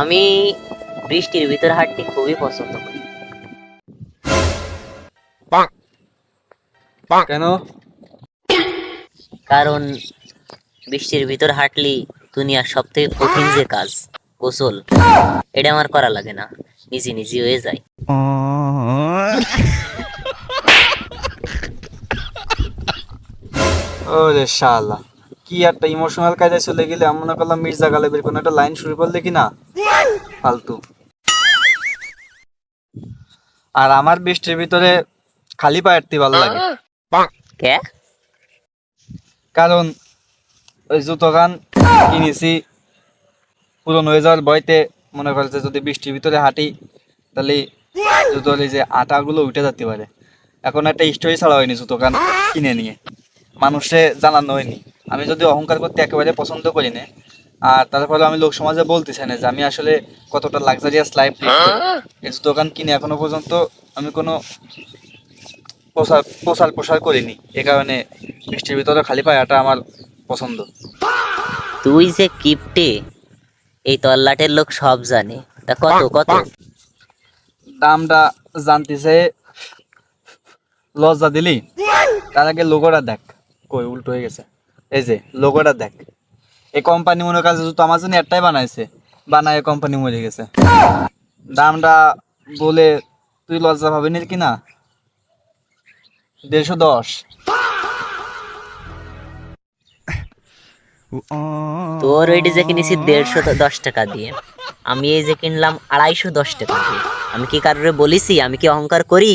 আমি বৃষ্টির ভিতর হাঁটতে খুবই পছন্দ করি। কেন? কারণ বৃষ্টির ভিতর হাঁটলি দুনিয়ার সব থেকে কঠিন যে কাজ, গোসল, এটা আমার করা লাগে না, নিজে নিজে হয়ে যায়। ওরে শালা, কি একটা ইমোশনাল কাজে চলে গেলে। আমি মনে করলাম মির্জা গালেবের কোনো একটা লাইন শুরু করলে কি না, ফালতু। আর আমার বৃষ্টির ভিতরে খালি পায়ে হাঁটতে ভালো লাগে। কে? কারণ ওই জুতো গান কিনেছি, পুরনো হয়ে যাওয়ার ভয়তে মনে করে যে যদি বৃষ্টির ভিতরে হাঁটি তাহলে জুতোর এই যে আটাগুলো উঠে যেতে পারে। এখন একটা স্টোরি ছাড়া হয়নি জুতো গান কিনে নিয়ে, মানুষে জানানো হয়নি। আমি যদি অহংকার করতে একেবারে পছন্দ করি না, আর তারপরে আমি লোক সমাজে বলতে চাই না যে আমি আসলে কতটা লাক্সারিয়াস লাইফ লিড করি। এই দোকান কিনে এখনো পর্যন্ত আমি কোনো প্রসার করিনি। এ কারণে বৃষ্টির ভিতরে খালি পায়ে হাঁটা আমার পছন্দ। তুই যে কিপটে, এই তল্লাটের লোক সব জানে। তা কত কত? দামটা জানতে চেয়ে লজ্জা দিলি? তার আগে লোগোটা দেখ। কই উল্টো হয়ে গেছে। এই যে লোগোটা দেখ। এই কোম্পানি মনে কাছে জুতো আমার জন্য একটাই বানাইছে, বানায় কোম্পানি মরে গেছে। দামটা বলে তুই লজ্জা পাবি কি না? 110। তোর ওইটি যে কিনেছি 150 টাকা দিয়ে, আমি এই যে কিনলাম 250 টাকা দিয়ে। আমি কি কারোরে বলিছি? আমি কি অহংকার করি?